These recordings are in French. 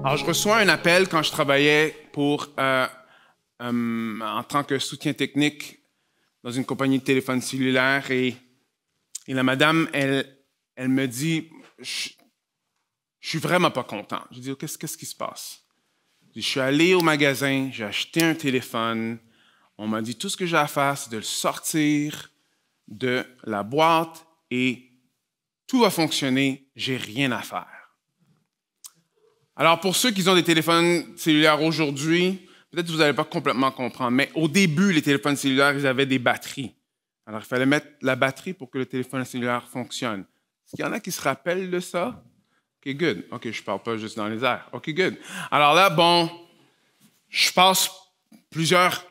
Alors, je reçois un appel quand je travaillais en tant que soutien technique dans une compagnie de téléphone cellulaire et la madame, elle me dit, je suis vraiment pas content. Je dis, qu'est-ce qui se passe? Je suis allé au magasin, j'ai acheté un téléphone. On m'a dit, tout ce que j'ai à faire, c'est de le sortir de la boîte et tout va fonctionner, j'ai rien à faire. Alors, pour ceux qui ont des téléphones cellulaires aujourd'hui, peut-être que vous n'allez pas complètement comprendre, mais au début, les téléphones cellulaires, ils avaient des batteries. Alors, il fallait mettre la batterie pour que le téléphone cellulaire fonctionne. Est-ce qu'il y en a qui se rappellent de ça? OK, good. OK, je ne parle pas juste dans les airs. OK, good. Alors là, bon, je passe plusieurs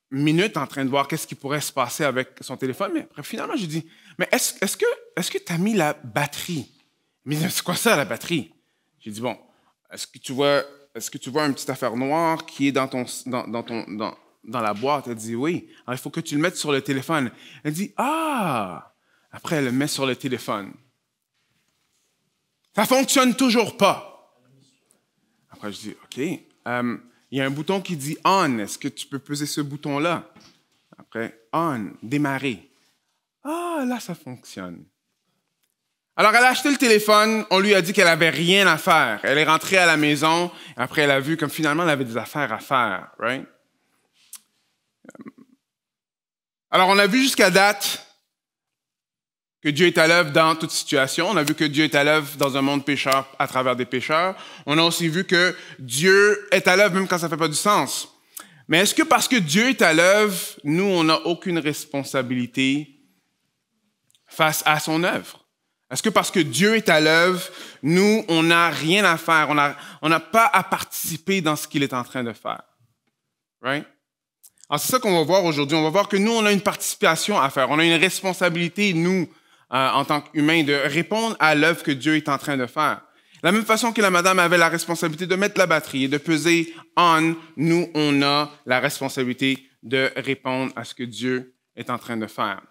minutes en train de voir qu'est-ce qui pourrait se passer avec son téléphone, mais après, finalement, je dis, mais est-ce que tu as mis la batterie? Mais c'est quoi ça, la batterie? J'ai dit, bon, est-ce que tu vois une petite affaire noire qui est dans la boîte? Elle dit, oui. Alors, il faut que tu le mettes sur le téléphone. Elle dit, ah! Après, elle le met sur le téléphone. Ça ne fonctionne toujours pas. Après, je dis, OK. Il y a un bouton qui dit on. Est-ce que tu peux peser ce bouton-là? Après, on, démarrer. Ah, là, ça fonctionne. Alors, elle a acheté le téléphone. On lui a dit qu'elle n'avait rien à faire. Elle est rentrée à la maison. Après, elle a vu comme finalement, elle avait des affaires à faire. Right? Alors, on a vu jusqu'à date que Dieu est à l'œuvre dans toute situation. On a vu que Dieu est à l'œuvre dans un monde pécheur à travers des pécheurs. On a aussi vu que Dieu est à l'œuvre même quand ça ne fait pas du sens. Mais est-ce que parce que Dieu est à l'œuvre, nous, on n'a aucune responsabilité face à son œuvre? Est-ce que parce que Dieu est à l'œuvre, nous, on n'a rien à faire, on n'a pas à participer dans ce qu'il est en train de faire? Right? Alors, c'est ça qu'on va voir aujourd'hui. On va voir que nous, on a une participation à faire. On a une responsabilité, nous, en tant qu'humains, de répondre à l'œuvre que Dieu est en train de faire. De la même façon que la madame avait la responsabilité de mettre la batterie et de peser on, nous, on a la responsabilité de répondre à ce que Dieu est en train de faire.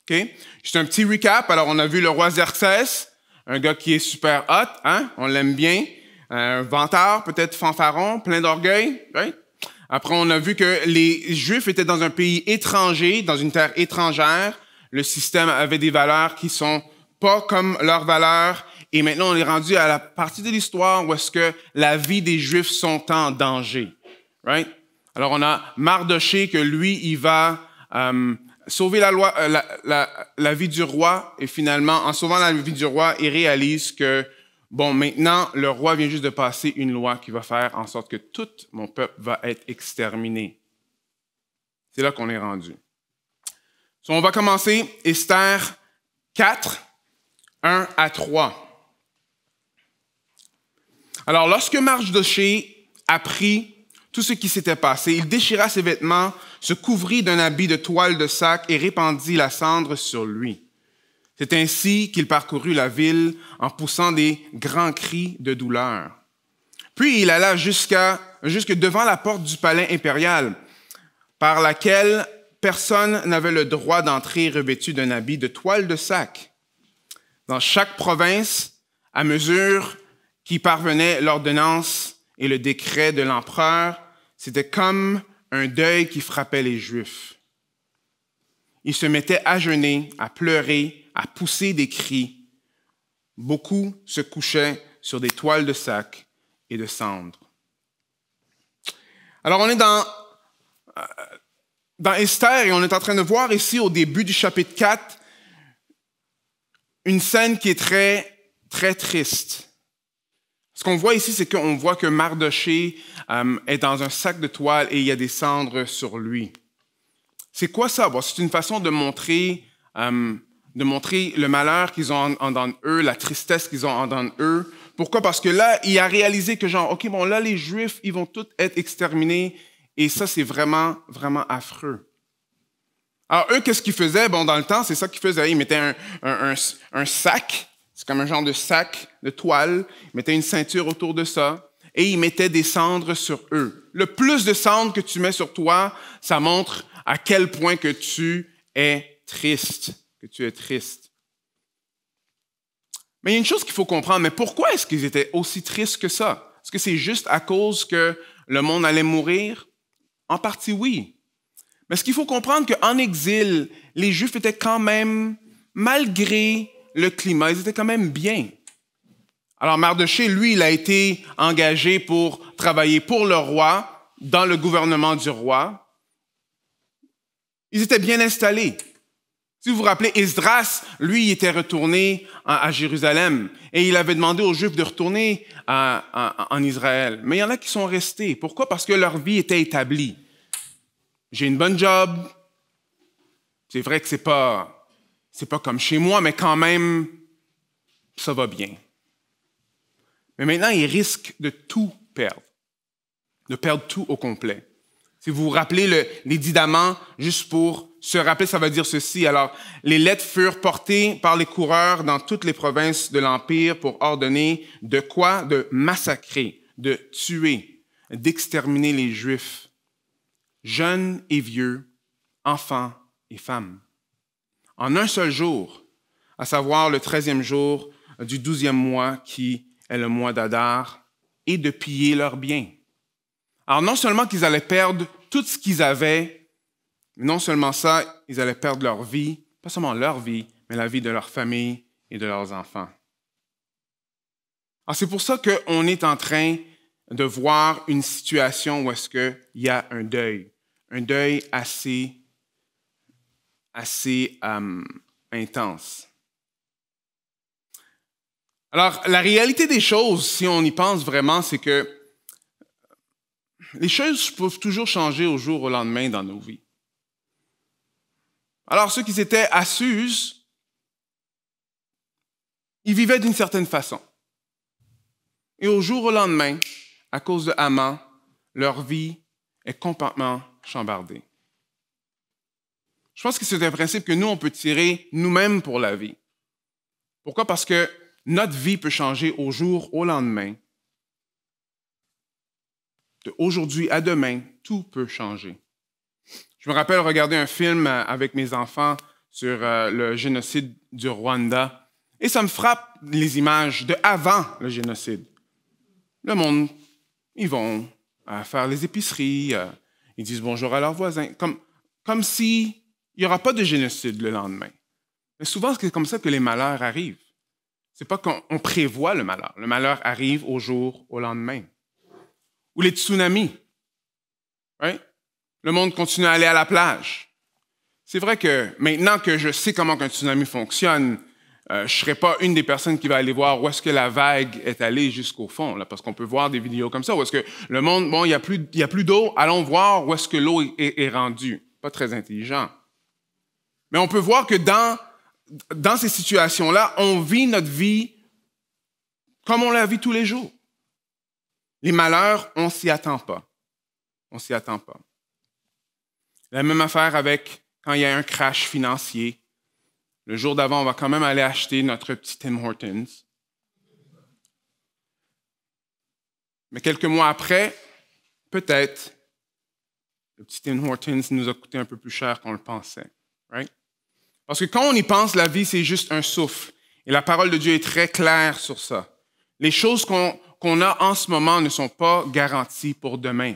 OK? Juste un petit recap. Alors, on a vu le roi Xerxès, un gars qui est super hot, hein? On l'aime bien. Un vantard, peut-être fanfaron, plein d'orgueil, right? Après, on a vu que les Juifs étaient dans un pays étranger, dans une terre étrangère. Le système avait des valeurs qui sont pas comme leurs valeurs. Et maintenant, on est rendu à la partie de l'histoire où est-ce que la vie des Juifs sont en danger. Right? Alors, on a Mardoché que lui, il va sauver la vie du roi. Et finalement, en sauvant la vie du roi, il réalise que bon, maintenant, le roi vient juste de passer une loi qui va faire en sorte que tout mon peuple va être exterminé. C'est là qu'on est rendu. On va commencer Esther 4, 1 à 3. Alors, lorsque Mardoché apprit tout ce qui s'était passé, il déchira ses vêtements, se couvrit d'un habit de toile de sac et répandit la cendre sur lui. C'est ainsi qu'il parcourut la ville en poussant des grands cris de douleur. Puis il alla jusque devant la porte du palais impérial, par laquelle personne n'avait le droit d'entrer revêtu d'un habit de toile de sac. Dans chaque province, à mesure qu'y parvenait l'ordonnance et le décret de l'empereur, c'était comme un deuil qui frappait les Juifs. Ils se mettaient à jeûner, à pleurer, à pousser des cris. Beaucoup se couchaient sur des toiles de sac et de cendres. Alors, on est dans Esther et on est en train de voir ici, au début du chapitre 4, une scène qui est très, très triste. Ce qu'on voit ici, c'est qu'on voit que Mardoché est dans un sac de toile et il y a des cendres sur lui. C'est quoi ça? Bon, c'est une façon de montrer le malheur qu'ils ont en dedans d'eux, la tristesse qu'ils ont en dedans d'eux. Pourquoi? Parce que là, il a réalisé que genre, OK, bon, là, les Juifs, ils vont tous être exterminés et ça, c'est vraiment, vraiment affreux. Alors, eux, qu'est-ce qu'ils faisaient? Bon, dans le temps, c'est ça qu'ils faisaient. Ils mettaient un sac, c'est comme un genre de sac de toile. Ils mettaient une ceinture autour de ça et ils mettaient des cendres sur eux. Le plus de cendres que tu mets sur toi, ça montre à quel point que tu es triste, Mais il y a une chose qu'il faut comprendre, mais pourquoi est-ce qu'ils étaient aussi tristes que ça? Est-ce que c'est juste à cause que le monde allait mourir? En partie, oui. Mais ce qu'il faut comprendre, qu'en exil, les Juifs étaient quand même, malgré le climat, ils étaient quand même bien. Alors Mardochée, lui, il a été engagé pour travailler pour le roi, dans le gouvernement du roi. Ils étaient bien installés. Si vous vous rappelez, Esdras, lui, il était retourné à Jérusalem et il avait demandé aux Juifs de retourner en Israël. Mais il y en a qui sont restés. Pourquoi? Parce que leur vie était établie. J'ai une bonne job. C'est vrai que c'est pas comme chez moi, mais quand même, ça va bien. Mais maintenant, ils risquent de tout perdre, de perdre tout au complet. Si vous vous rappelez les 10 Damans, juste pour se rappeler, ça va dire ceci. Alors, les lettres furent portées par les coureurs dans toutes les provinces de l'Empire pour ordonner de quoi? De massacrer, de tuer, d'exterminer les Juifs, jeunes et vieux, enfants et femmes. En un seul jour, à savoir le 13e jour du 12e mois, qui est le mois d'Adar, et de piller leurs biens. Alors, non seulement qu'ils allaient perdre tout ce qu'ils avaient, mais non seulement ça, ils allaient perdre leur vie, pas seulement leur vie, mais la vie de leur famille et de leurs enfants. Alors, c'est pour ça qu'on est en train de voir une situation où est-ce qu'il y a un deuil assez intense. Alors, la réalité des choses, si on y pense vraiment, c'est que les choses peuvent toujours changer au jour au lendemain dans nos vies. Alors, ceux qui étaient à Suse, ils vivaient d'une certaine façon. Et au jour au lendemain, à cause de Haman, leur vie est complètement chambardée. Je pense que c'est un principe que nous, on peut tirer nous-mêmes pour la vie. Pourquoi? Parce que notre vie peut changer au jour au lendemain. D'aujourd'hui à demain, tout peut changer. Je me rappelle regarder un film avec mes enfants sur le génocide du Rwanda et ça me frappe les images de avant le génocide. Le monde, ils vont faire les épiceries, ils disent bonjour à leurs voisins, comme s'il n'y aura pas de génocide le lendemain. Mais souvent, c'est comme ça que les malheurs arrivent. C'est pas qu'on prévoit le malheur. Le malheur arrive au jour au lendemain. Ou les tsunamis. Right? Le monde continue à aller à la plage. C'est vrai que maintenant que je sais comment un tsunami fonctionne, je ne serai pas une des personnes qui va aller voir où est-ce que la vague est allée jusqu'au fond, là, parce qu'on peut voir des vidéos comme ça, où est-ce que le monde, bon, il n'y a plus d'eau, allons voir où est-ce que l'eau est rendue. Pas très intelligent. Mais on peut voir que dans ces situations-là, on vit notre vie comme on la vit tous les jours. Les malheurs, on ne s'y attend pas. On ne s'y attend pas. La même affaire avec quand il y a un crash financier. Le jour d'avant, on va quand même aller acheter notre petit Tim Hortons. Mais quelques mois après, peut-être, le petit Tim Hortons nous a coûté un peu plus cher qu'on le pensait. Right? Parce que quand on y pense, la vie, c'est juste un souffle. Et la parole de Dieu est très claire sur ça. Les choses qu'on a en ce moment ne sont pas garanties pour demain.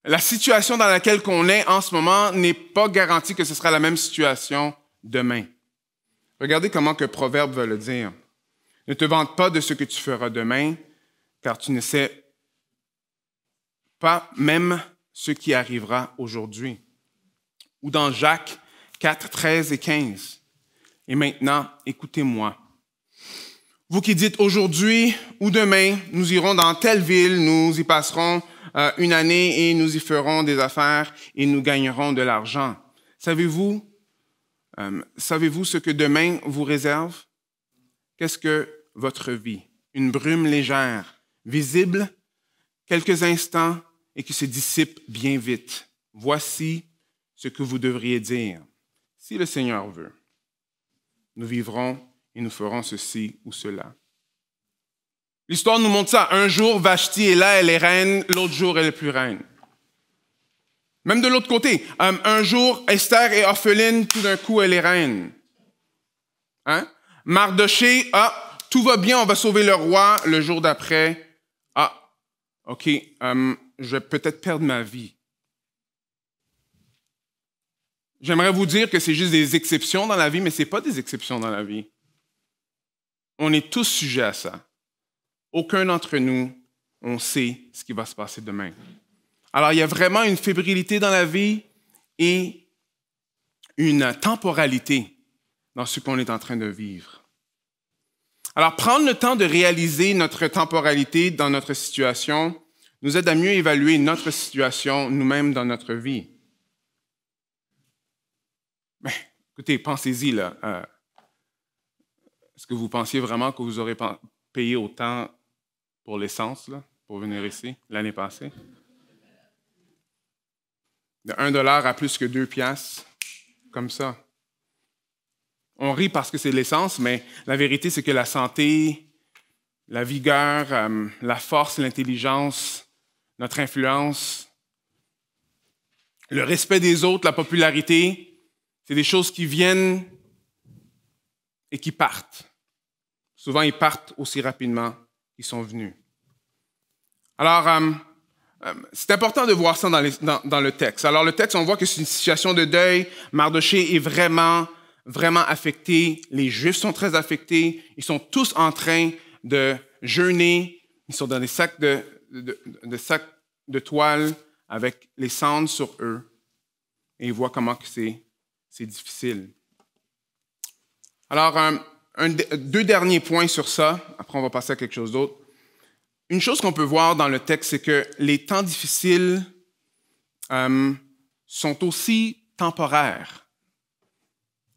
La situation dans laquelle on est en ce moment n'est pas garantie que ce sera la même situation demain. Regardez comment que Proverbe veut le dire. Ne te vante pas de ce que tu feras demain, car tu ne sais pas même ce qui arrivera aujourd'hui. Ou dans Jacques 4, 13 et 15. Et maintenant, écoutez-moi. Vous qui dites aujourd'hui ou demain, nous irons dans telle ville, nous y passerons une année et nous y ferons des affaires et nous gagnerons de l'argent. Savez-vous ce que demain vous réserve? Qu'est-ce que votre vie? Une brume légère, visible quelques instants et qui se dissipe bien vite. Voici ce que vous devriez dire. Si le Seigneur veut, nous vivrons et nous ferons ceci ou cela. L'histoire nous montre ça. Un jour, Vashti est là, elle est reine. L'autre jour, elle est plus reine. Même de l'autre côté, un jour, Esther est orpheline. Tout d'un coup, elle est reine. Hein? Mardochée, tout va bien, on va sauver le roi. Le jour d'après, ah, OK, je vais peut-être perdre ma vie. J'aimerais vous dire que c'est juste des exceptions dans la vie, mais ce n'est pas des exceptions dans la vie. On est tous sujets à ça. Aucun d'entre nous, on sait ce qui va se passer demain. Alors, il y a vraiment une fébrilité dans la vie et une temporalité dans ce qu'on est en train de vivre. Alors, prendre le temps de réaliser notre temporalité dans notre situation nous aide à mieux évaluer notre situation nous-mêmes dans notre vie. Mais, écoutez, pensez-y, là. Est-ce que vous pensiez vraiment que vous aurez payé autant pour l'essence, là, pour venir ici, l'année passée? De 1 $ à plus que 2 piastres, comme ça. On rit parce que c'est de l'essence, mais la vérité, c'est que la santé, la vigueur, la force, l'intelligence, notre influence, le respect des autres, la popularité, c'est des choses qui viennent et qui partent. Souvent, ils partent aussi rapidement qu'ils sont venus. Alors, c'est important de voir ça dans le texte. Alors, le texte, on voit que c'est une situation de deuil. Mardochée est vraiment affecté. Les Juifs sont très affectés. Ils sont tous en train de jeûner. Ils sont dans des sacs sacs de toile avec les cendres sur eux. Et ils voient comment que c'est difficile. Alors, deux derniers points sur ça. Après, on va passer à quelque chose d'autre. Une chose qu'on peut voir dans le texte, c'est que les temps difficiles sont aussi temporaires.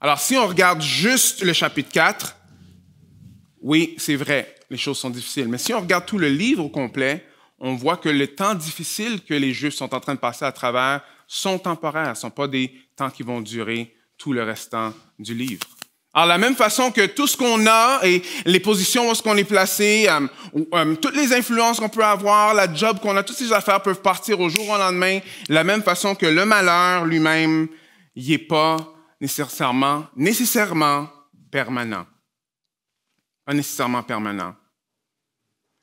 Alors, si on regarde juste le chapitre 4, oui, c'est vrai, les choses sont difficiles. Mais si on regarde tout le livre au complet, on voit que les temps difficiles que les Juifs sont en train de passer à travers sont temporaires, ne sont pas des temps qui vont durer tout le restant du livre. Alors, de la même façon que tout ce qu'on a et les positions où est-ce qu'on est placé, toutes les influences qu'on peut avoir, la job qu'on a, toutes ces affaires peuvent partir au jour au lendemain, de la même façon que le malheur lui-même, il n'est pas nécessairement permanent. Pas nécessairement permanent.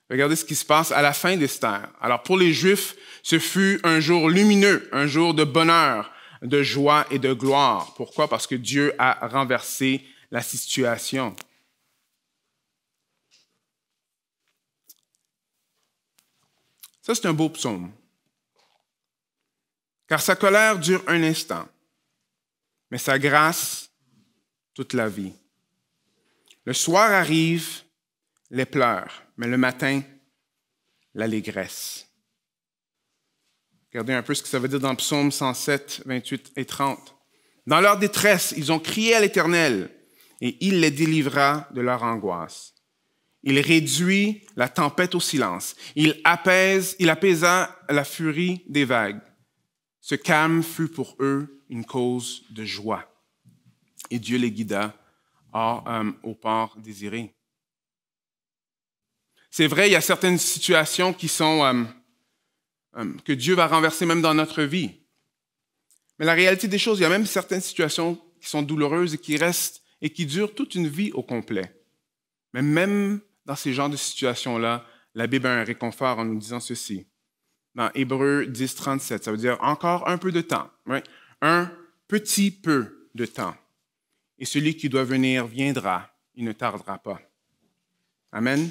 Regardez ce qui se passe à la fin d'Esther. Alors, pour les Juifs, ce fut un jour lumineux, un jour de bonheur, de joie et de gloire. Pourquoi? Parce que Dieu a renversé la situation. Ça, c'est un beau psaume. Car sa colère dure un instant, mais sa grâce toute la vie. Le soir arrive, les pleurs, mais le matin, l'allégresse. Regardez un peu ce que ça veut dire dans Psaume 107, 28 et 30. Dans leur détresse, ils ont crié à l'Éternel, et il les délivra de leur angoisse. Il réduit la tempête au silence. Il apaisa la furie des vagues. Ce calme fut pour eux une cause de joie. Et Dieu les guida au port désiré. C'est vrai, il y a certaines situations qui sont que Dieu va renverser même dans notre vie. Mais la réalité des choses, il y a même certaines situations qui sont douloureuses et qui restent et qui durent toute une vie au complet. Mais même dans ces genres de situations-là, la Bible a un réconfort en nous disant ceci. Dans Hébreux 10, 37, ça veut dire encore un peu de temps. Right? Un petit peu de temps. Et celui qui doit venir viendra, il ne tardera pas. Amen.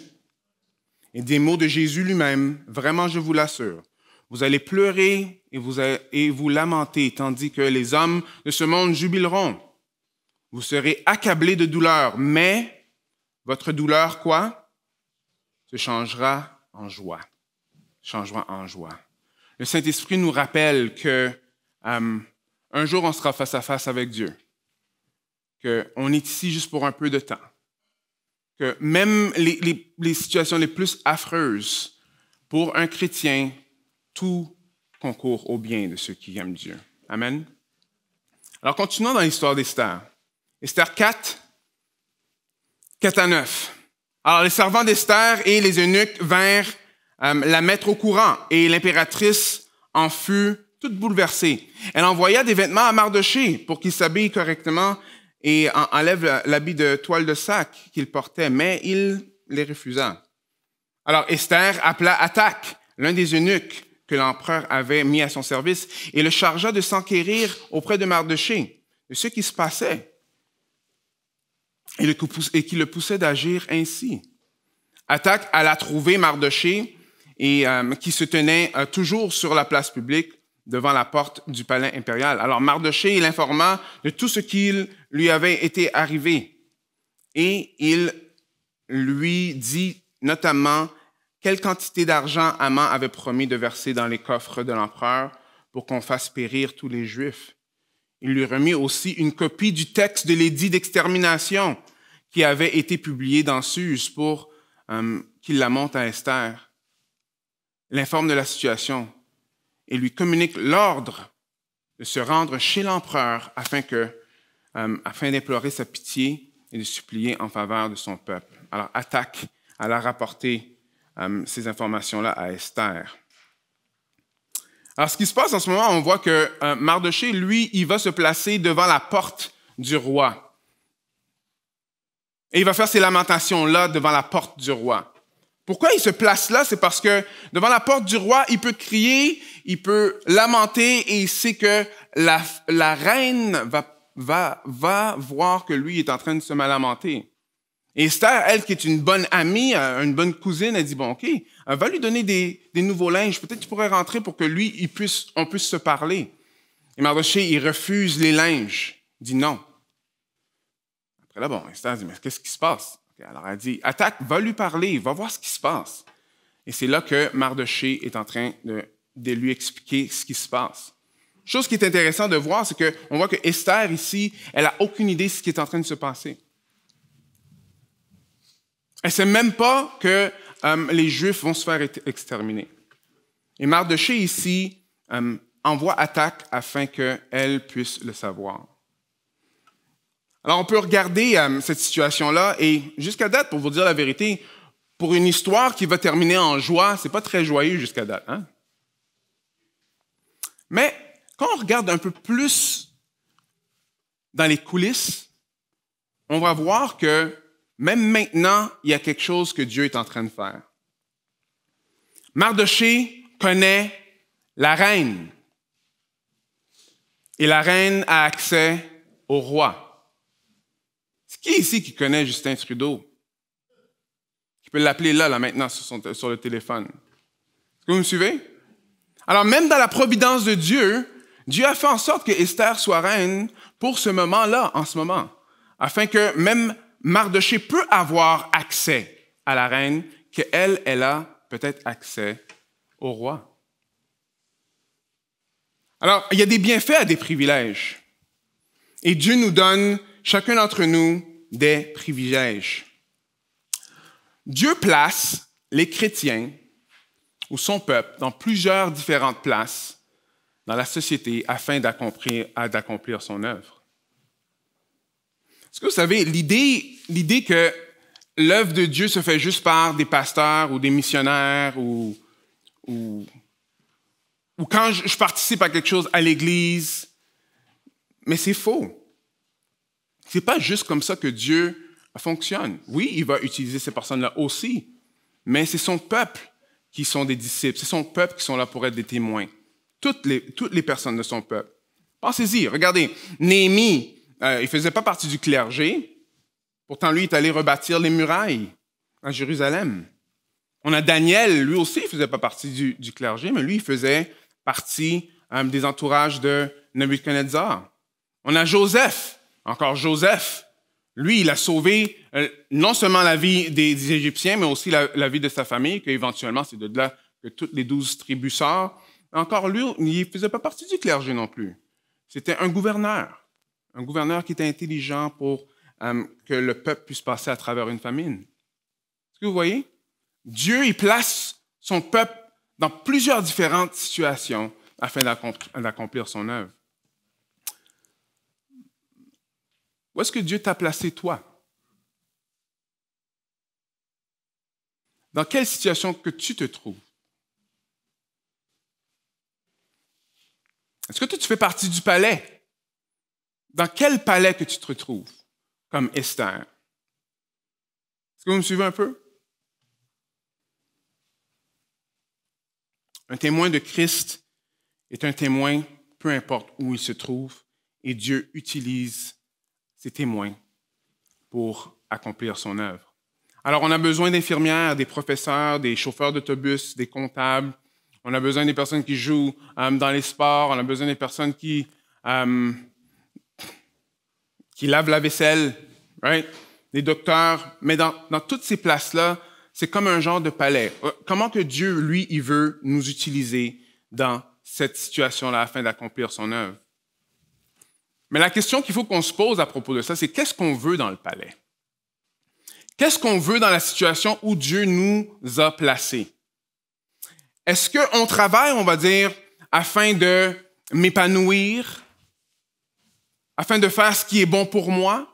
Et des mots de Jésus lui-même, vraiment je vous l'assure, vous allez pleurer et vous lamenter, tandis que les hommes de ce monde jubileront. Vous serez accablés de douleur, mais votre douleur, quoi? Se changera en joie. Changera en joie. Le Saint-Esprit nous rappelle que un jour, on sera face à face avec Dieu. Qu'on est ici juste pour un peu de temps. Que même les situations les plus affreuses, pour un chrétien, tout concourt au bien de ceux qui aiment Dieu. Amen. Alors, continuons dans l'histoire d'Esther. Esther 4, 4 à 9. Alors, les servants d'Esther et les eunuques vinrent la mettre au courant, et l'impératrice en fut toute bouleversée. Elle envoya des vêtements à Mardochée pour qu'il s'habille correctement et enlève l'habit de toile de sac qu'il portait, mais il les refusa. Alors Esther appela Hathach, l'un des eunuques que l'empereur avait mis à son service, et le chargea de s'enquérir auprès de Mardochée de ce qui se passait et qui le poussait d'agir ainsi. Hathach alla trouver Mardochée et qui se tenait toujours sur la place publique devant la porte du palais impérial. Alors Mardochée l'informa de tout ce qui lui avait été arrivé et il lui dit notamment quelle quantité d'argent Haman avait promis de verser dans les coffres de l'empereur pour qu'on fasse périr tous les Juifs. Il lui remit aussi une copie du texte de l'édit d'extermination qui avait été publié dans Suse pour qu'il la montre à Esther, l'informe de la situation et lui communique l'ordre de se rendre chez l'empereur afin d'implorer sa pitié et de supplier en faveur de son peuple. Alors Hathach alla rapporter ces informations-là à Esther. Alors, ce qui se passe en ce moment, on voit que Mardochée, lui, il va se placer devant la porte du roi. Et il va faire ces lamentations-là devant la porte du roi. Pourquoi il se place là? C'est parce que devant la porte du roi, il peut crier, il peut lamenter et il sait que la reine va voir que lui est en train de se lamenter. Et Esther, elle, qui est une bonne amie, une bonne cousine, elle dit, bon, OK, va lui donner des nouveaux linges. Peut-être qu'il pourrait rentrer pour que lui, on puisse se parler. Et Mardochée, il refuse les linges. Il dit non. Après là, bon, Esther dit, mais qu'est-ce qui se passe? Okay, alors elle dit, Hathach, va lui parler, va voir ce qui se passe. Et c'est là que Mardochée est en train de lui expliquer ce qui se passe. Chose qui est intéressante de voir, c'est qu'on voit que Esther, ici, elle n'a aucune idée de ce qui est en train de se passer. Elle ne sait même pas que les Juifs vont se faire exterminer. Et Mardochée, ici, envoie Hathach afin qu'elle puisse le savoir. Alors, on peut regarder cette situation-là et jusqu'à date, pour vous dire la vérité, pour une histoire qui va terminer en joie, c'est pas très joyeux jusqu'à date. Hein? Mais quand on regarde un peu plus dans les coulisses, on va voir que même maintenant, il y a quelque chose que Dieu est en train de faire. Mardochée connaît la reine. Et la reine a accès au roi. C'est qui ici qui connaît Justin Trudeau? Qui peut l'appeler là maintenant, sur le téléphone. Est-ce que vous me suivez? Alors, même dans la providence de Dieu, Dieu a fait en sorte que Esther soit reine pour ce moment-là, en ce moment, afin que même Mardochée peut avoir accès à la reine, qu'elle, elle a peut-être accès au roi. Alors, il y a des bienfaits à des privilèges. Et Dieu nous donne, chacun d'entre nous, des privilèges. Dieu place les chrétiens ou son peuple dans plusieurs différentes places dans la société afin d'accomplir son œuvre. Est-ce que vous savez, l'idée que l'œuvre de Dieu se fait juste par des pasteurs ou des missionnaires ou quand je participe à quelque chose à l'Église, mais c'est faux. C'est pas juste comme ça que Dieu fonctionne. Oui, il va utiliser ces personnes-là aussi, mais c'est son peuple qui sont des disciples, c'est son peuple qui sont là pour être des témoins. Toutes les personnes de son peuple. Pensez-y, regardez, Néhémie, il ne faisait pas partie du clergé, pourtant lui est allé rebâtir les murailles à Jérusalem. On a Daniel, lui aussi, il ne faisait pas partie du clergé, mais lui, il faisait partie des entourages de Nebuchadnezzar. On a Joseph, encore Joseph. Lui, il a sauvé non seulement la vie des Égyptiens, mais aussi la vie de sa famille, qu'éventuellement, c'est de là que toutes les 12 tribus sortent. Encore lui, il ne faisait pas partie du clergé non plus. C'était un gouverneur qui était intelligent pour que le peuple puisse passer à travers une famine. Est-ce que vous voyez? Dieu, il place son peuple dans plusieurs différentes situations afin d'accomplir son œuvre. Où est-ce que Dieu t'a placé, toi? Dans quelle situation que tu te trouves? Est-ce que toi, tu fais partie du palais? dans quel palais que tu te retrouves, comme Esther? Est-ce que vous me suivez un peu? Un témoin de Christ est un témoin, peu importe où il se trouve, et Dieu utilise ces témoins pour accomplir son œuvre. Alors, on a besoin d'infirmières, des professeurs, des chauffeurs d'autobus, des comptables. On a besoin des personnes qui jouent dans les sports. On a besoin des personnes qui lavent la vaisselle, right? Des docteurs. Mais dans toutes ces places-là, c'est comme un genre de palais. Comment que Dieu, lui, il veut nous utiliser dans cette situation-là afin d'accomplir son œuvre? Mais la question qu'il faut qu'on se pose à propos de ça, c'est qu'est-ce qu'on veut dans le palais? Qu'est-ce qu'on veut dans la situation où Dieu nous a placés? Est-ce qu'on travaille, on va dire, afin de m'épanouir, afin de faire ce qui est bon pour moi,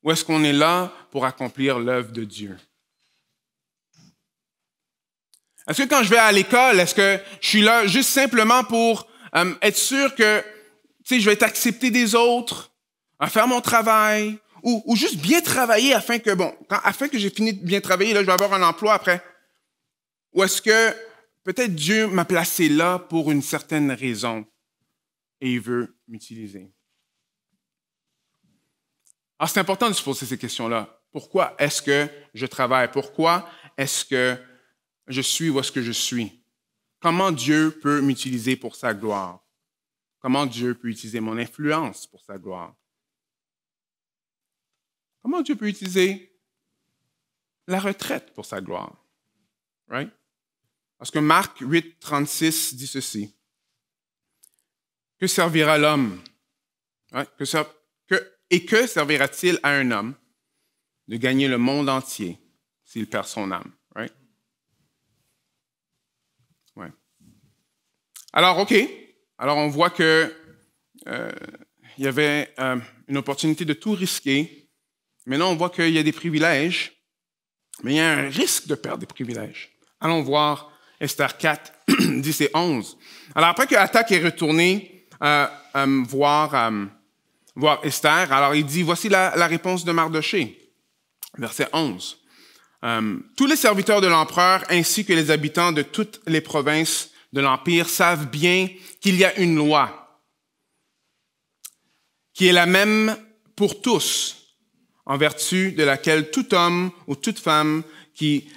ou est-ce qu'on est là pour accomplir l'œuvre de Dieu? Est-ce que quand je vais à l'école, est-ce que je suis là juste simplement pour être sûr que je vais être accepté des autres, à faire mon travail, ou juste bien travailler afin que j'ai fini de bien travailler, là, je vais avoir un emploi après? Ou est-ce que peut-être Dieu m'a placé là pour une certaine raison et il veut m'utiliser? Alors, c'est important de se poser ces questions-là. Pourquoi est-ce que je travaille? Pourquoi est-ce que je suis où est-ce que je suis? Comment Dieu peut m'utiliser pour sa gloire? Comment Dieu peut utiliser mon influence pour sa gloire? Comment Dieu peut utiliser la retraite pour sa gloire? Right? Parce que Marc 8, 36 dit ceci. Que servira l'homme? Right? Que servira-t-il à un homme de gagner le monde entier s'il perd son âme? Right? Ouais. Alors, OK. Alors, on voit que il y avait une opportunité de tout risquer. Maintenant, on voit qu'il y a des privilèges, mais il y a un risque de perdre des privilèges. Allons voir Esther 4, 10 et 11. Alors, après que Hathach est retourné voir Esther, alors il dit, voici la réponse de Mardochée. Verset 11. Tous les serviteurs de l'empereur ainsi que les habitants de toutes les provinces de l'Empire savent bien qu'il y a une loi qui est la même pour tous, en vertu de laquelle tout homme ou toute femme qui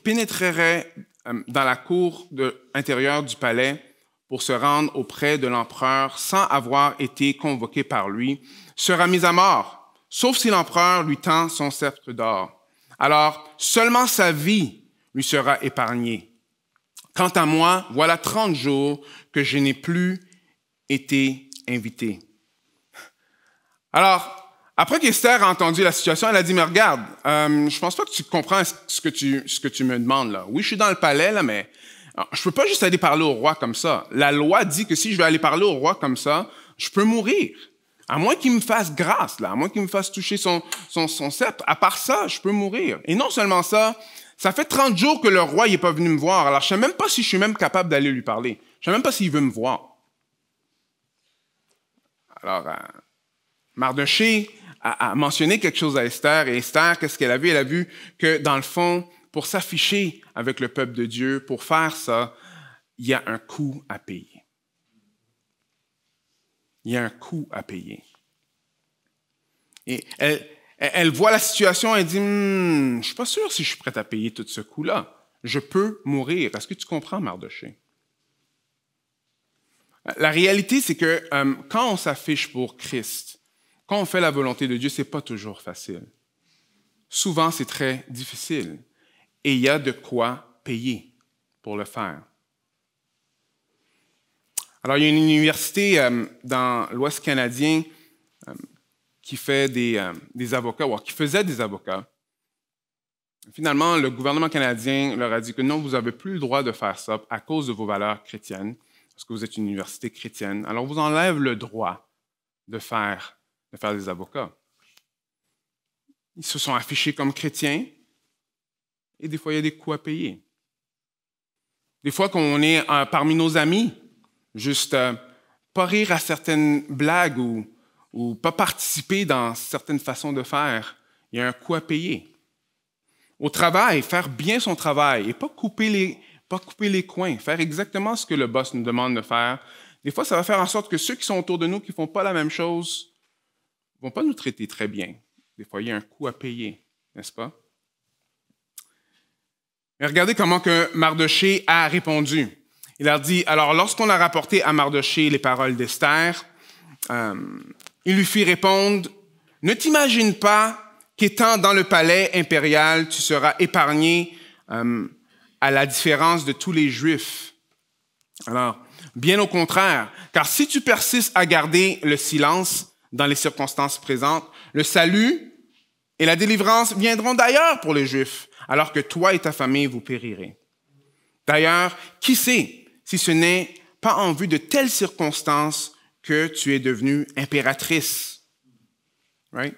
pénétrerait dans la cour intérieure du palais pour se rendre auprès de l'empereur sans avoir été convoqué par lui sera mis à mort, sauf si l'empereur lui tend son sceptre d'or. Alors, seulement sa vie lui sera épargnée. Quant à moi, voilà 30 jours que je n'ai plus été invité. Alors, après qu'Esther a entendu la situation, elle a dit, mais regarde, je pense pas que tu comprends ce que tu me demandes là. Oui, je suis dans le palais, là, mais je peux pas juste aller parler au roi comme ça. La loi dit que si je vais aller parler au roi comme ça, je peux mourir. À moins qu'il me fasse grâce, là, à moins qu'il me fasse toucher son sceptre. À part ça, je peux mourir. Et non seulement ça, ça fait 30 jours que le roi n'est pas venu me voir. Alors, je sais même pas si je suis même capable d'aller lui parler. Je sais même pas s'il veut me voir. Alors, Mardochée a mentionné quelque chose à Esther. Et Esther, qu'est-ce qu'elle a vu? Elle a vu que, dans le fond, pour s'afficher avec le peuple de Dieu, pour faire ça, il y a un coût à payer. Il y a un coût à payer. Et elle voit la situation, elle dit, je ne suis pas sûre si je suis prête à payer tout ce coût-là. Je peux mourir. Est-ce que tu comprends, Mardochée? La réalité, c'est que quand on s'affiche pour Christ, quand on fait la volonté de Dieu, ce n'est pas toujours facile. Souvent, c'est très difficile. Et il y a de quoi payer pour le faire. Alors, il y a une université dans l'Ouest canadien qui fait des avocats, ou qui faisait des avocats. Finalement, le gouvernement canadien leur a dit que non, vous n'avez plus le droit de faire ça à cause de vos valeurs chrétiennes, parce que vous êtes une université chrétienne. Alors, on vous enlève le droit de faire des avocats. Ils se sont affichés comme chrétiens, et des fois, il y a des coûts à payer. Des fois, quand on est parmi nos amis, juste pas rire à certaines blagues ou ou pas participer dans certaines façons de faire, il y a un coût à payer. Au travail, faire bien son travail et pas couper les coins, faire exactement ce que le boss nous demande de faire. Des fois, ça va faire en sorte que ceux qui sont autour de nous, qui ne font pas la même chose, ne vont pas nous traiter très bien. Des fois, il y a un coût à payer, n'est-ce pas? Mais regardez comment que Mardochée a répondu. Il leur dit, alors lorsqu'on a rapporté à Mardochée les paroles d'Esther, il lui fit répondre, « Ne t'imagine pas qu'étant dans le palais impérial, tu seras épargné à la différence de tous les Juifs. Alors, bien au contraire, car si tu persistes à garder le silence dans les circonstances présentes, le salut et la délivrance viendront d'ailleurs pour les Juifs, alors que toi et ta famille vous périrez. D'ailleurs, qui sait si ce n'est pas en vue de telles circonstances que tu es devenue impératrice. » Right?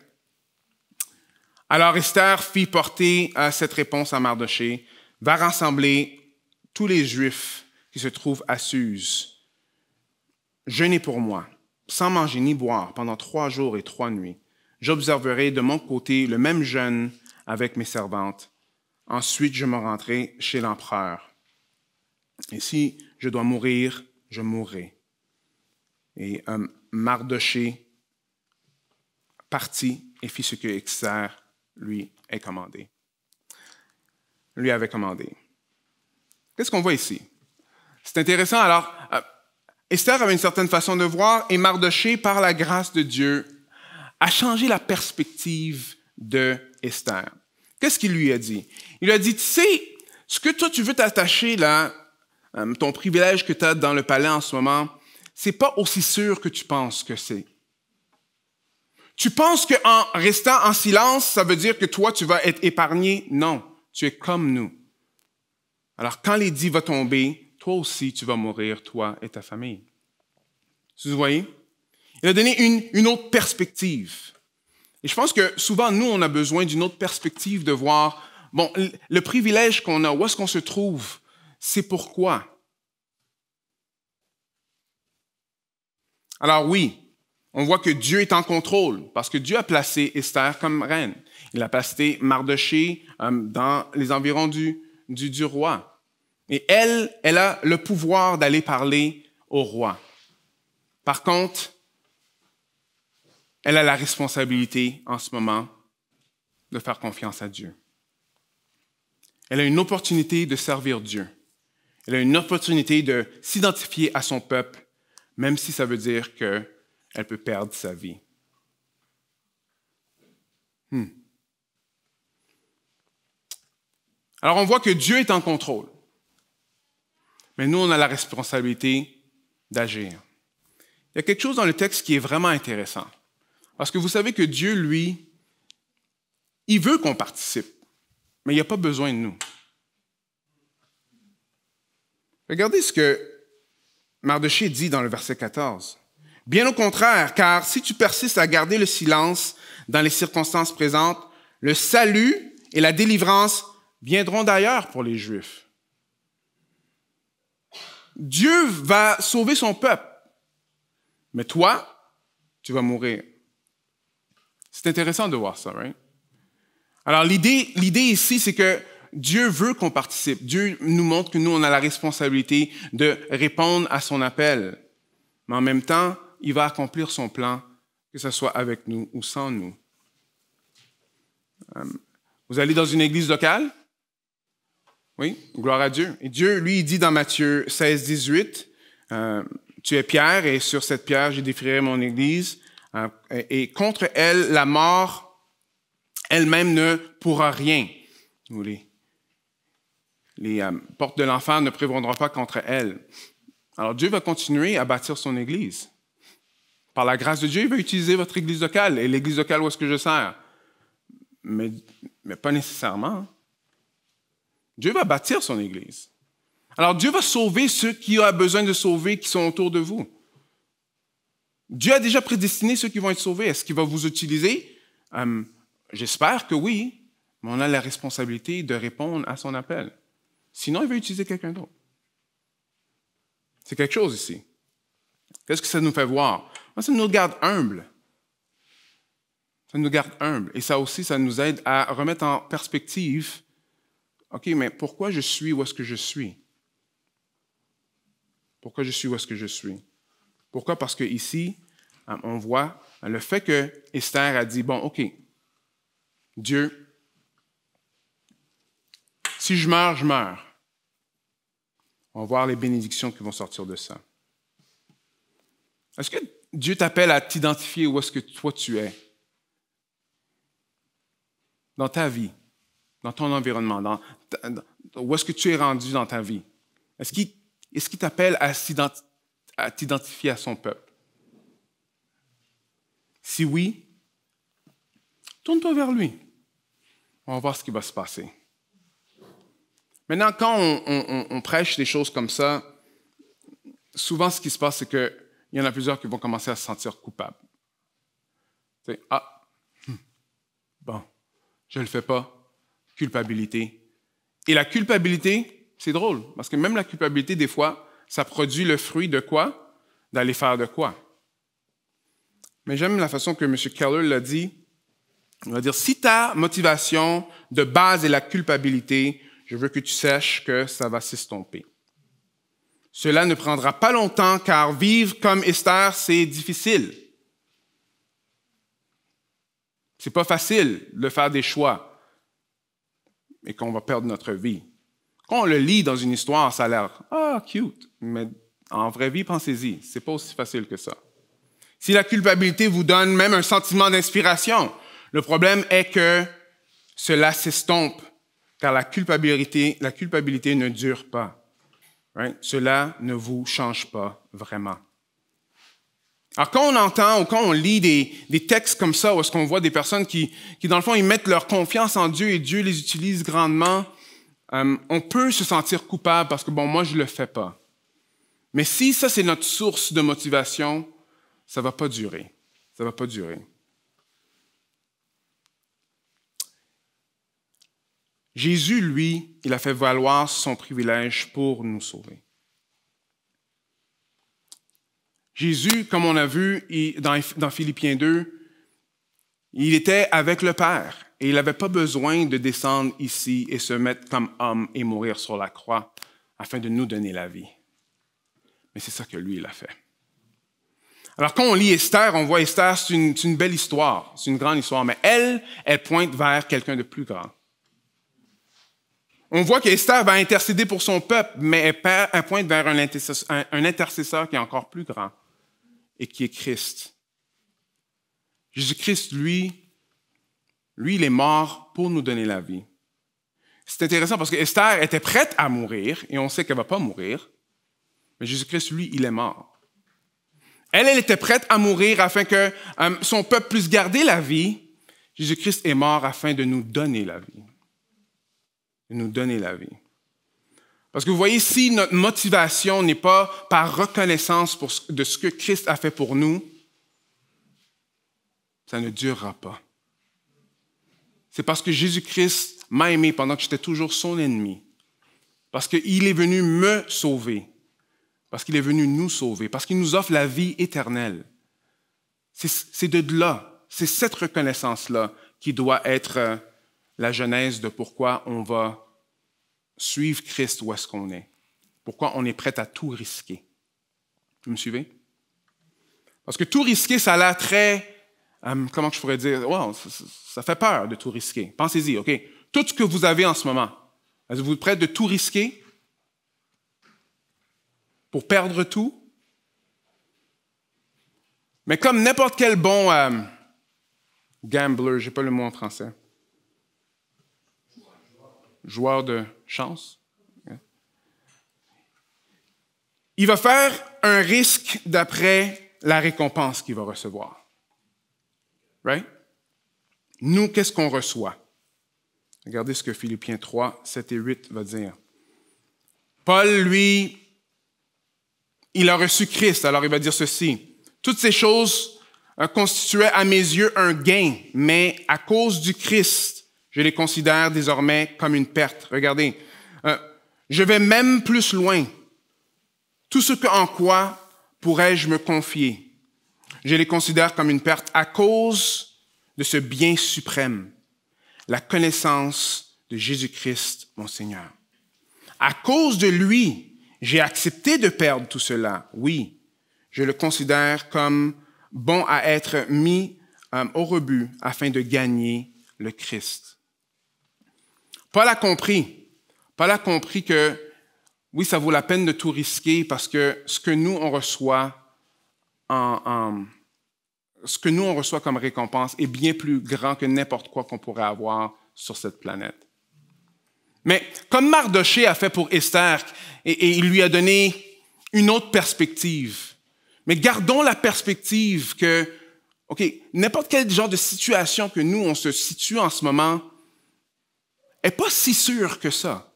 Alors Esther fit porter cette réponse à Mardochée, « Va rassembler tous les Juifs qui se trouvent à Suse. Jeûnez pour moi, sans manger ni boire, pendant 3 jours et 3 nuits. J'observerai de mon côté le même jeûne avec mes servantes. Ensuite, je me rendrai chez l'empereur. Et si je dois mourir, je mourrai. » Et Mardochée partit et fit ce que Esther lui avait commandé. Qu'est-ce qu'on voit ici? C'est intéressant. Alors, Esther avait une certaine façon de voir et Mardochée, par la grâce de Dieu, a changé la perspective de Esther. Qu'est-ce qu'il lui a dit? Il lui a dit, tu sais, ce que toi tu veux t'attacher là, ton privilège que tu as dans le palais en ce moment, c'est pas aussi sûr que tu penses que c'est. Tu penses qu'en restant en silence, ça veut dire que toi, tu vas être épargné? Non, tu es comme nous. Alors, quand l'édit va tomber, toi aussi, tu vas mourir, toi et ta famille. Vous voyez? Il a donné une autre perspective. Et je pense que souvent, nous, on a besoin d'une autre perspective de voir, bon, le privilège qu'on a, où est-ce qu'on se trouve, c'est pourquoi. Alors oui, on voit que Dieu est en contrôle, parce que Dieu a placé Esther comme reine. Il a placé Mardochée dans les environs du roi. Et elle a le pouvoir d'aller parler au roi. Par contre, elle a la responsabilité en ce moment de faire confiance à Dieu. Elle a une opportunité de servir Dieu. Elle a une opportunité de s'identifier à son peuple, même si ça veut dire qu'elle peut perdre sa vie. Alors, on voit que Dieu est en contrôle. Mais nous, on a la responsabilité d'agir. Il y a quelque chose dans le texte qui est vraiment intéressant. Parce que vous savez que Dieu, lui, il veut qu'on participe, mais il n'y a pas besoin de nous. Regardez ce que Mardochée dit dans le verset 14. « Bien au contraire, car si tu persistes à garder le silence dans les circonstances présentes, le salut et la délivrance viendront d'ailleurs pour les Juifs. » Dieu va sauver son peuple, mais toi, tu vas mourir. C'est intéressant de voir ça, right? Alors l'idée ici, c'est que Dieu veut qu'on participe. Dieu nous montre que nous, on a la responsabilité de répondre à son appel. Mais en même temps, il va accomplir son plan, que ce soit avec nous ou sans nous. Vous allez dans une église locale? Oui, gloire à Dieu. Et Dieu, lui, il dit dans Matthieu 16, 18, tu es Pierre, et sur cette pierre, j'édifierai mon église, et contre elle, la mort elle-même ne pourra rien. Les portes de l'enfer ne prévaudront pas contre elle. Alors Dieu va continuer à bâtir son église. Par la grâce de Dieu, il va utiliser votre église locale. Et l'église locale, où est-ce que je sers? Mais pas nécessairement. Dieu va bâtir son église. Alors Dieu va sauver ceux qui ont besoin de sauver, qui sont autour de vous. Dieu a déjà prédestiné ceux qui vont être sauvés. Est-ce qu'il va vous utiliser? J'espère que oui, mais on a la responsabilité de répondre à son appel. Sinon, il va utiliser quelqu'un d'autre. C'est quelque chose ici. Qu'est-ce que ça nous fait voir? Ça nous garde humbles. Ça nous garde humbles. Et ça aussi, ça nous aide à remettre en perspective, OK, mais pourquoi je suis où est-ce que je suis? Pourquoi je suis où est-ce que je suis? Pourquoi? Parce qu'ici, on voit le fait que Esther a dit, bon, OK, Dieu, si je meurs, je meurs. On va voir les bénédictions qui vont sortir de ça. Est-ce que Dieu t'appelle à t'identifier où est-ce que toi tu es? Dans ta vie, dans ton environnement, où est-ce que tu es rendu dans ta vie? Est-ce qu'il t'appelle à t'identifier à son peuple? Si oui, tourne-toi vers lui. On va voir ce qui va se passer. Maintenant, quand on prêche des choses comme ça, souvent ce qui se passe, c'est qu'il y en a plusieurs qui vont commencer à se sentir coupables. C'est, bon, je ne le fais pas. Culpabilité. Et la culpabilité, c'est drôle, parce que même la culpabilité, des fois, ça produit le fruit de quoi? D'aller faire de quoi? Mais j'aime la façon que M. Keller l'a dit. Il va dire, si ta motivation de base est la culpabilité, je veux que tu saches que ça va s'estomper. Cela ne prendra pas longtemps, car vivre comme Esther, c'est difficile. C'est pas facile de faire des choix et qu'on va perdre notre vie. Quand on le lit dans une histoire, ça a l'air cute, mais en vraie vie, pensez-y, c'est pas aussi facile que ça. Si la culpabilité vous donne même un sentiment d'inspiration, le problème est que cela s'estompe, car la culpabilité ne dure pas. Right? Cela ne vous change pas vraiment. Alors, quand on entend ou quand on lit des textes comme ça, où est-ce qu'on voit des personnes qui, dans le fond, ils mettent leur confiance en Dieu et Dieu les utilise grandement, on peut se sentir coupable parce que, bon, moi, je ne le fais pas. Mais si ça, c'est notre source de motivation, ça ne va pas durer. Ça ne va pas durer. Jésus, lui, il a fait valoir son privilège pour nous sauver. Jésus, comme on a vu dans Philippiens 2, il était avec le Père et il n'avait pas besoin de descendre ici et se mettre comme homme et mourir sur la croix afin de nous donner la vie. Mais c'est ça que lui, il a fait. Alors, quand on lit Esther, on voit Esther, c'est une belle histoire, c'est une grande histoire, mais elle pointe vers quelqu'un de plus grand. On voit qu'Esther va intercéder pour son peuple, mais elle pointe vers un intercesseur qui est encore plus grand et qui est Christ. Jésus-Christ, lui, il est mort pour nous donner la vie. C'est intéressant parce qu'Esther était prête à mourir, et on sait qu'elle ne va pas mourir, mais Jésus-Christ, lui, il est mort. Elle était prête à mourir afin que son peuple puisse garder la vie. Jésus-Christ est mort afin de nous donner la vie. De nous donner la vie. Parce que vous voyez, si notre motivation n'est pas par reconnaissance de ce que Christ a fait pour nous, ça ne durera pas. C'est parce que Jésus-Christ m'a aimé pendant que j'étais toujours son ennemi. Parce qu'il est venu me sauver. Parce qu'il est venu nous sauver. Parce qu'il nous offre la vie éternelle. C'est de là, c'est cette reconnaissance-là qui doit être la genèse de pourquoi on va suivre Christ où est-ce qu'on est. Pourquoi on est prêt à tout risquer. Vous me suivez? Parce que tout risquer, ça a l'air très... comment je pourrais dire? Wow, ça fait peur de tout risquer. Pensez-y, OK? Tout ce que vous avez en ce moment, êtes-vous prêt de tout risquer pour perdre tout? Mais comme n'importe quel bon gambler, je n'ai pas le mot en français, joueur de chance, il va faire un risque d'après la récompense qu'il va recevoir. Right? Nous, qu'est-ce qu'on reçoit? Regardez ce que Philippiens 3, 7 et 8 va dire. Paul, lui, il a reçu Christ, alors il va dire ceci. Toutes ces choses constituaient à mes yeux un gain, mais à cause du Christ, je les considère désormais comme une perte. Regardez, je vais même plus loin. Tout ce en quoi pourrais-je me confier, je les considère comme une perte à cause de ce bien suprême, la connaissance de Jésus-Christ, mon Seigneur. À cause de lui, j'ai accepté de perdre tout cela. Oui, je le considère comme bon à être mis au rebut afin de gagner le Christ. Paul a compris que oui, ça vaut la peine de tout risquer parce que ce que nous, on reçoit comme récompense est bien plus grand que n'importe quoi qu'on pourrait avoir sur cette planète. Mais comme Mardochée a fait pour Esther, et il lui a donné une autre perspective, mais gardons la perspective que, OK, n'importe quel genre de situation que nous, on se situe en ce moment, n'est pas si sûr que ça.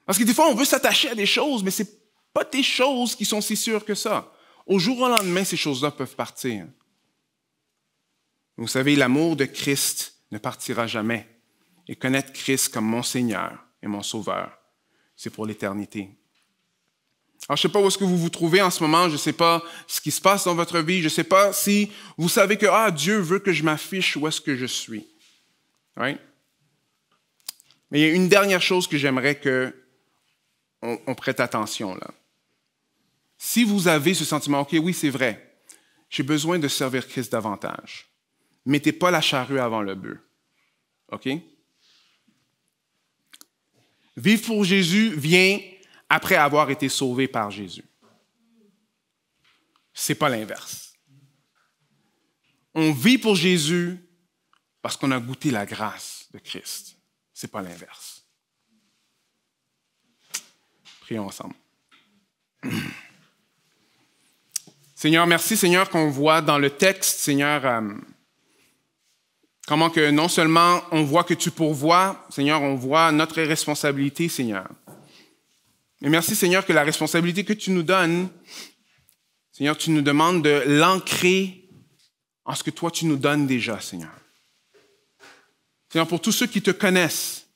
Parce que des fois, on veut s'attacher à des choses, mais ce n'est pas des choses qui sont si sûres que ça. Au jour au lendemain, ces choses-là peuvent partir. Vous savez, l'amour de Christ ne partira jamais. Et connaître Christ comme mon Seigneur et mon Sauveur, c'est pour l'éternité. Alors, je ne sais pas où est-ce que vous vous trouvez en ce moment, je ne sais pas ce qui se passe dans votre vie, je ne sais pas si vous savez que Dieu veut que je m'affiche où est-ce que je suis. Right? Mais il y a une dernière chose que j'aimerais qu'on prête attention là. Si vous avez ce sentiment, OK, oui, c'est vrai, j'ai besoin de servir Christ davantage. Mettez pas la charrue avant le bœuf. OK? Vivre pour Jésus vient après avoir été sauvé par Jésus. Ce n'est pas l'inverse. On vit pour Jésus parce qu'on a goûté la grâce de Christ. Ce n'est pas l'inverse. Prions ensemble. Seigneur, merci Seigneur qu'on voit dans le texte, Seigneur, comment que non seulement on voit que tu pourvois, Seigneur, on voit notre responsabilité, Seigneur. Et merci, Seigneur, que la responsabilité que tu nous donnes, Seigneur, tu nous demandes de l'ancrer en ce que toi, tu nous donnes déjà, Seigneur. Seigneur, pour tous ceux qui te connaissent,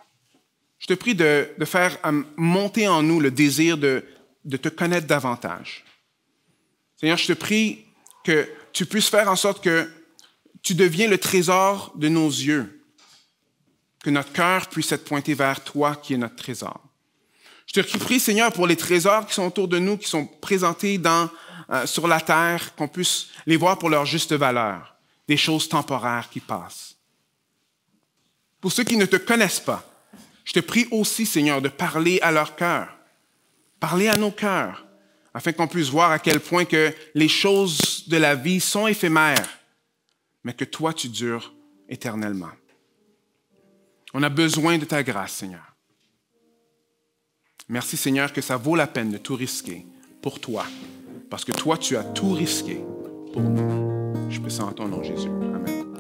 je te prie de faire monter en nous le désir de te connaître davantage. Seigneur, je te prie que tu puisses faire en sorte que tu deviens le trésor de nos yeux, que notre cœur puisse être pointé vers toi qui est notre trésor. Je te prie, Seigneur, pour les trésors qui sont autour de nous, qui sont présentés sur la terre, qu'on puisse les voir pour leur juste valeur, des choses temporaires qui passent. Pour ceux qui ne te connaissent pas, je te prie aussi, Seigneur, de parler à leur cœur, parler à nos cœurs, afin qu'on puisse voir à quel point que les choses de la vie sont éphémères, mais que toi, tu dures éternellement. On a besoin de ta grâce, Seigneur. Merci, Seigneur, que ça vaut la peine de tout risquer pour toi, parce que toi, tu as tout risqué pour nous. Je prie ça en ton nom, Jésus. Amen.